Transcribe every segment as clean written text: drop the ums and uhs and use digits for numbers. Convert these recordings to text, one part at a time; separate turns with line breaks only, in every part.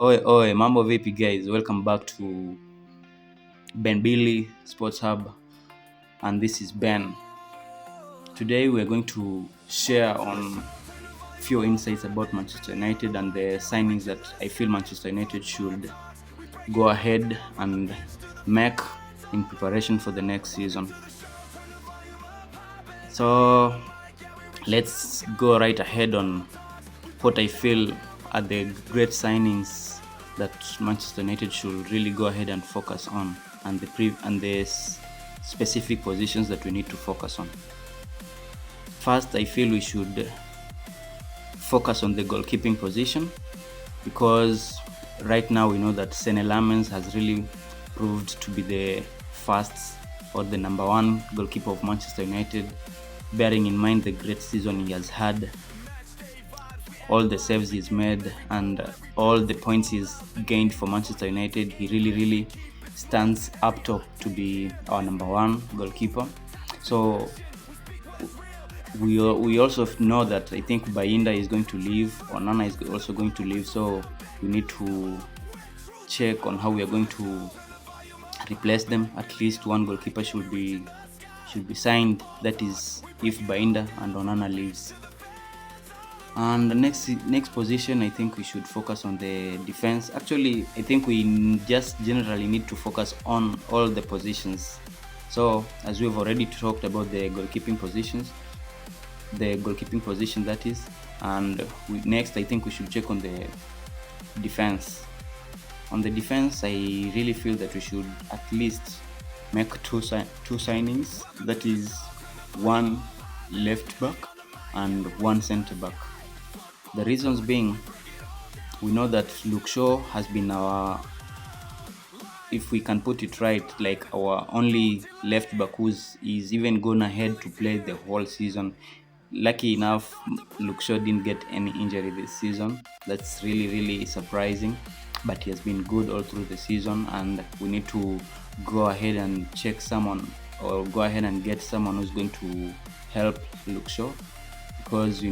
Oi, oi, mambo vipi guys? Welcome back to Ben Billy Sports Hub, and this is Ben. Today we are going to share on few insights about Manchester United and the signings that I feel Manchester United should go ahead and make in preparation for the next season. So let's go right ahead on what I feel are the great signings that Manchester United should really go ahead and focus on, and the specific positions that we need to focus on. First, I feel we should focus on the goalkeeping position because right now we know that Senne Lammens has really proved to be the first or the number one goalkeeper of Manchester United, bearing in mind the great season he has had, all the saves he's made, and all the points he's gained for Manchester United. He really stands up top to be our number one goalkeeper. So we also know that I think Bayinda is going to leave, Onana is also going to leave. So we need to check on how we are going to replace them. At least one goalkeeper should be signed. That is, if Bayinda and Onana leaves. And the next position, I think we should focus on the defense. Actually, I think we just generally need to focus on all the positions. So, as we've already talked about the goalkeeping positions, the goalkeeping position that is, and next I think we should check on the defense. On the defense, I really feel that we should at least make two signings. That is, one left back and one centre back. The reasons being, we know that Luke Shaw has been our, if we can put it right, like our only left back who's even gone ahead to play the whole season. Lucky enough, Luke Shaw didn't get any injury this season. That's really surprising, but he has been good all through the season, and we need to go ahead and check someone, or go ahead and get someone who's going to help Luke Shaw, because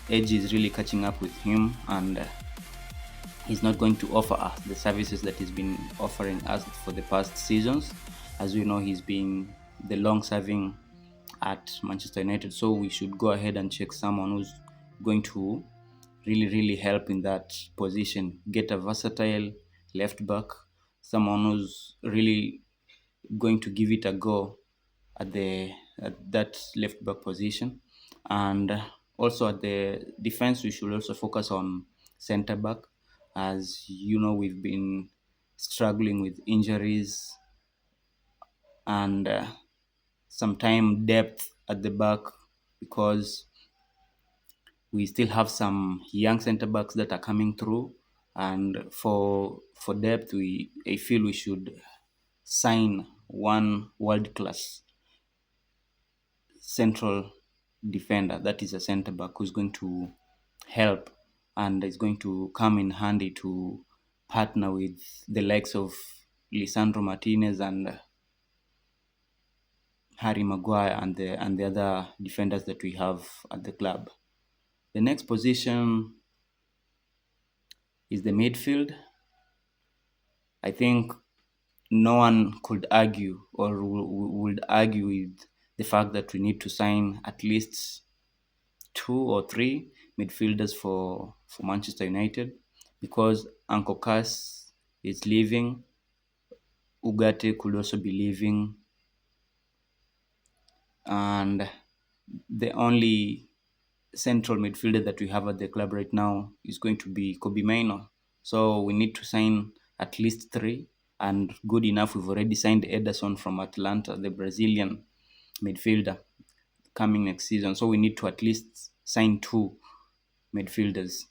age is really catching up with him, and he's not going to offer us the services that he's been offering us for the past seasons. As we know, he's been the long serving at Manchester United, so we should go ahead and check someone who's going to really help in that position. Get a versatile left back, someone who's really going to give it a go at that left back position. And also at the defense, we should also focus on center back. As you know, we've been struggling with injuries and sometime depth at the back, because we still have some young center backs that are coming through. And for depth, I feel we should sign one world class central defender, that is a center back who's going to help and is going to come in handy to partner with the likes of Lisandro Martinez and Harry Maguire and the other defenders that we have at the club. The next position is the midfield. I think no one could argue or would argue with the fact that we need to sign at least two or three midfielders for Manchester United, because Uncle Cass is leaving. Ugarte could also be leaving, and the only central midfielder that we have at the club right now is going to be Kobe Mainoo. So we need to sign at least three, and good enough, we've already signed Ederson from Atlanta, the Brazilian midfielder, coming next season. So we need to at least sign two midfielders.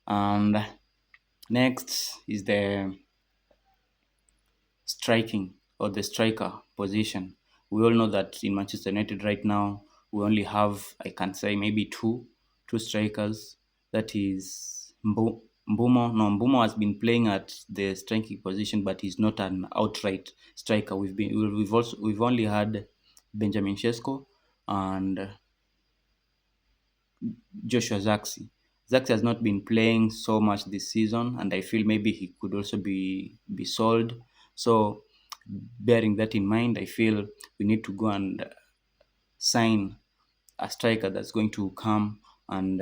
And next is the striking or the striker position. We all know that in Manchester United right now, we only have, I can say, maybe two strikers. That is Mbumo. No, Mbumo has been playing at the striking position, but he's not an outright striker. We've only had Benjamin Sesko and Joshua Zirkzee. Zax has not been playing so much this season, and I feel maybe he could also be sold. So, bearing that in mind, I feel we need to go and sign a striker that's going to come and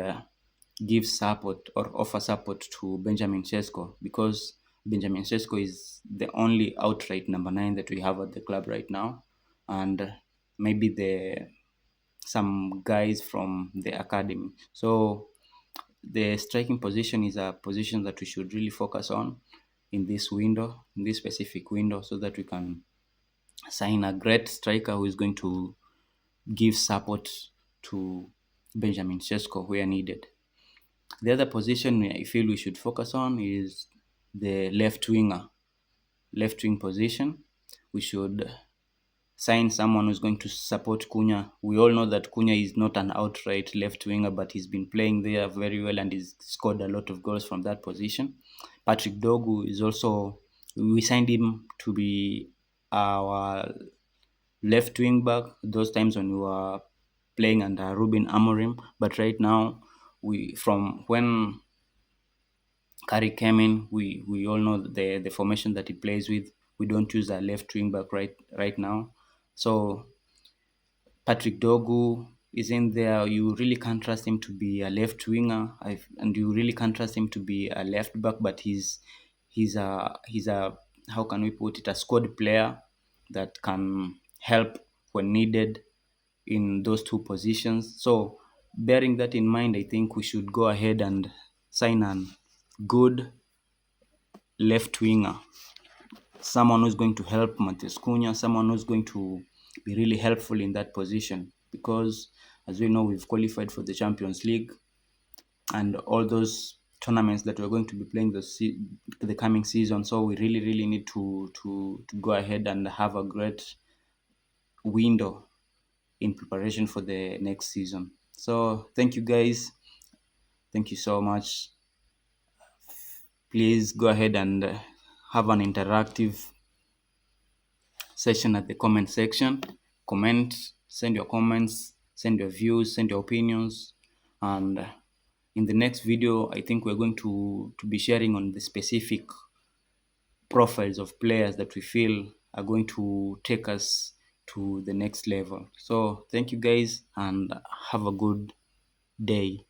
give support or offer support to Benjamin Sesko, because Benjamin Sesko is the only outright number 9 that we have at the club right now, and maybe some guys from the academy. So the striking position is a position that we should really focus on in this window, in this specific window, so that we can sign a great striker who is going to give support to Benjamin Sesko where needed. The other position I feel we should focus on is the left winger, left wing position. We should sign someone who's going to support Cunha. We all know that Cunha is not an outright left winger, but he's been playing there very well and he's scored a lot of goals from that position. Patrick Dogu is also, we signed him to be our left wing back those times when we were playing under Ruben Amorim. But right now, we from when Curry came in, we all know the formation that he plays with. We don't use a left wing back right now. So Patrick Dogu is in there. You really can't trust him to be a left winger, and you really can't trust him to be a left back. But he's a how can we put it, a squad player that can help when needed in those two positions. So bearing that in mind, I think we should go ahead and sign a good left winger, someone who's going to help Matheus Cunha, someone who's going to be really helpful in that position. Because as we know, we've qualified for the Champions League and all those tournaments that we're going to be playing the coming season. So we really need to go ahead and have a great window in preparation for the next season. So thank you guys. Thank you so much. Please go ahead and have an interactive session at the comment section. Comment, send your comments, send your views, send your opinions. And in the next video, I think we're going to be sharing on the specific profiles of players that we feel are going to take us to the next level. So thank you guys and have a good day.